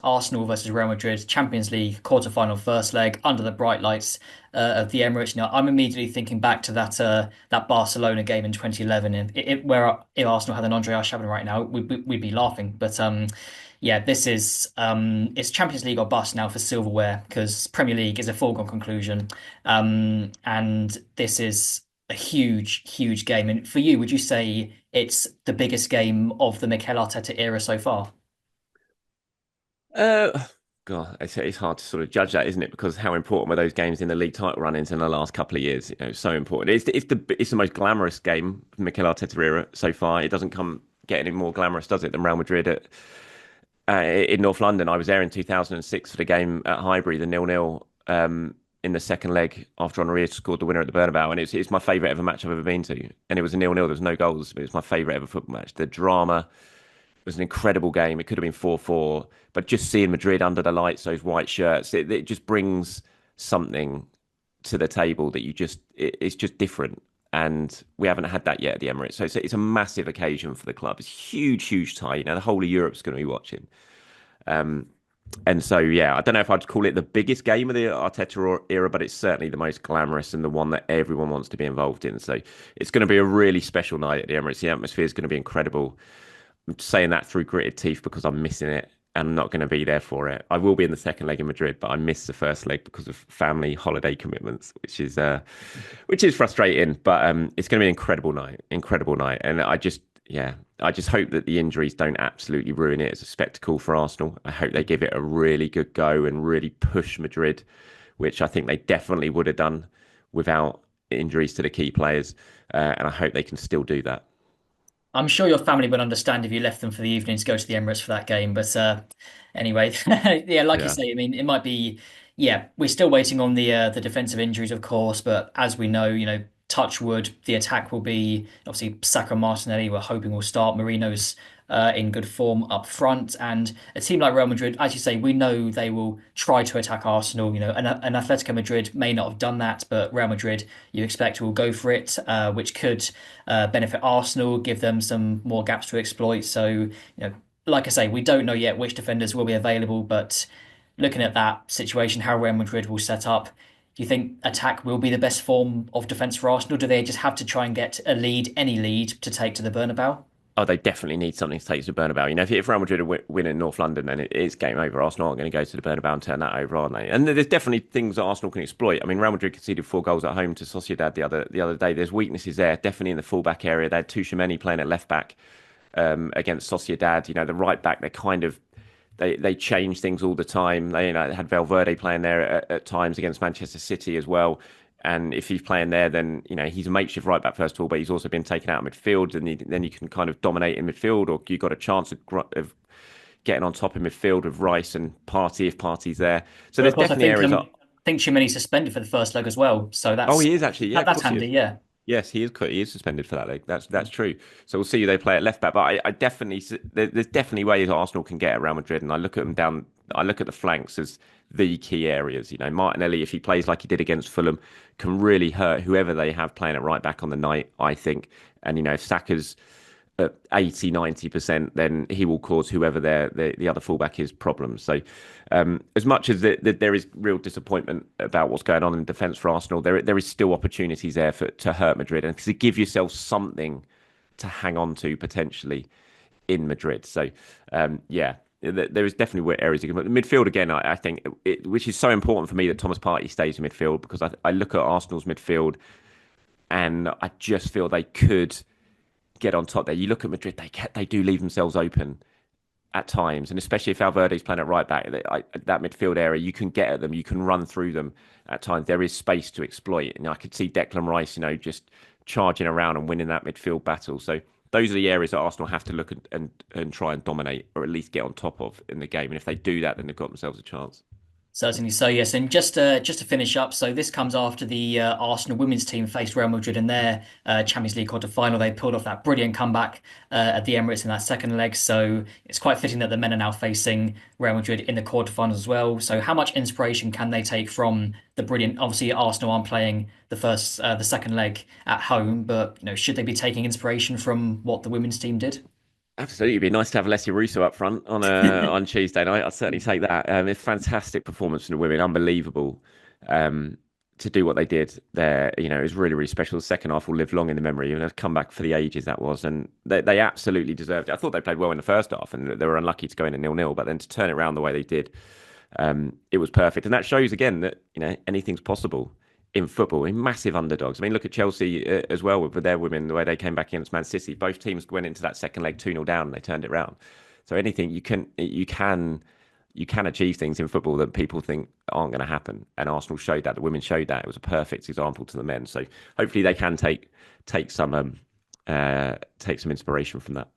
Arsenal versus Real Madrid, Champions League quarter-final first leg under the bright lights of the Emirates. Now, I'm immediately thinking back to that Barcelona game in 2011, and where if Arsenal had an Andre Arshavin right now, we'd be laughing. But yeah, this is it's Champions League or bust now for silverware because Premier League is a foregone conclusion, and this is a huge game. And for you, would you say it's the biggest game of the Mikel Arteta era so far? Uh, God, it's hard to sort of judge that, isn't it? Because how important were those games in the league title run-ins in the last couple of years? So important. It's the most glamorous game of Mikel Arteta era so far. It doesn't get any more glamorous, does it, than Real Madrid in North London. I was there in 2006 for the game at Highbury, the 0-0 in the second leg after Henry had scored the winner at the Bernabeu, and it's my favourite ever match I've ever been to. And it was a 0-0. There was no goals, but it's my favourite ever football match. The drama was an incredible game. It could have been 4-4, but just seeing Madrid under the lights, those white shirts, it just brings something to the table that it's just different. And we haven't had that yet at the Emirates. So it's a massive occasion for the club. It's huge tie. The whole of Europe's going to be watching. Um, and so, yeah, I don't know if I'd call it the biggest game of the Arteta era, but it's certainly the most glamorous and the one that everyone wants to be involved in. So it's going to be a really special night at the Emirates. The atmosphere is going to be incredible. I'm saying that through gritted teeth because I'm missing it and I'm not going to be there for it. I will be in the second leg in Madrid, but I missed the first leg because of family holiday commitments, which is frustrating. But it's going to be an incredible night, and I just hope that the injuries don't absolutely ruin it as a spectacle for Arsenal. I hope they give it a really good go and really push Madrid, which I think they definitely would have done without injuries to the key players, and I hope they can still do that. I'm sure your family would understand if you left them for the evening to go to the Emirates for that game. But anyway, yeah, like you Yeah. say, I mean, it might be, yeah, we're still waiting on the defensive injuries, of course. But as we know, touch wood, the attack will be obviously Saka Martinelli. We're hoping will start. Marino's in good form up front, and a team like Real Madrid, as you say, we know they will try to attack Arsenal. And Atletico Madrid may not have done that, but Real Madrid, you expect will go for it, which could benefit Arsenal, give them some more gaps to exploit. So, like I say, we don't know yet which defenders will be available, but looking at that situation, how Real Madrid will set up, do you think attack will be the best form of defense for Arsenal? Do they just have to try and get a lead, any lead, to take to the Bernabeu? Oh, they definitely need something to take to the Bernabeu. If Real Madrid win in North London, then it's game over. Arsenal aren't going to go to the Bernabeu and turn that over, aren't they? And there's definitely things that Arsenal can exploit. I mean, Real Madrid conceded 4 goals at home to Sociedad the other day. There's weaknesses there, definitely in the fullback area. They had Tchouaméni playing at left back against Sociedad. The right back, they change things all the time. They had Valverde playing there at times against Manchester City as well. And if he's playing there, then he's a makeshift right back first of all, but he's also been taken out of midfield, and then you can kind of dominate in midfield, or you got a chance of getting on top in midfield with Rice and Party if Party's there. So But of there's course, I definitely think areas. Tchouameni's suspended for the first leg as well, so Oh, he is actually. Yeah, of that's course he handy. is. Yeah. Yes, he is suspended for that leg. That's true. So we'll see who they play at left back. But I definitely there's definitely ways Arsenal can get at Real Madrid, and I look at them down. I look at the flanks as the key areas. Martinelli, if he plays like he did against Fulham, can really hurt whoever they have playing at right back on the night, I think. And if Saka's at 80, 90%, then he will cause whoever the other fullback is problems. So, as much as there is real disappointment about what's going on in defence for Arsenal, there is still opportunities there to hurt Madrid and to give yourself something to hang on to potentially in Madrid. So, yeah. There is definitely areas you can. Midfield again, I think, which is so important for me that Thomas Partey stays in midfield because I look at Arsenal's midfield and I just feel they could get on top there. You look at Madrid; they do leave themselves open at times, and especially if Valverde's playing at right back, that midfield area, you can get at them, you can run through them at times. There is space to exploit, and I could see Declan Rice, just charging around and winning that midfield battle. So those are the areas that Arsenal have to look and try and dominate, or at least get on top of in the game. And if they do that, then they've got themselves a chance. Certainly so, yes. And just to finish up, so this comes after the Arsenal women's team faced Real Madrid in their Champions League quarter final. They pulled off that brilliant comeback at the Emirates in that second leg. So it's quite fitting that the men are now facing Real Madrid in the quarterfinals as well. So how much inspiration can they take from the brilliant? Obviously, Arsenal aren't playing the second leg at home, but should they be taking inspiration from what the women's team did? Absolutely, it'd be nice to have Alessia Russo up front on Tuesday night. I'd certainly take that. It's a fantastic performance from the women, unbelievable. Um, to do what they did there, it was really, really special. The second half will live long in the memory, and they've come back for the ages that was, and they absolutely deserved it. I thought they played well in the first half, and they were unlucky to go in at 0-0, but then to turn it around the way they did, it was perfect, and that shows again that anything's possible in football. In massive underdogs. I mean, look at Chelsea as well with their women, the way they came back against Man City. Both teams went into that second leg 2-0 down and they turned it around. So anything you can achieve things in football that people think aren't going to happen. And Arsenal showed that. The women showed that. It was a perfect example to the men. So hopefully they can take some inspiration from that.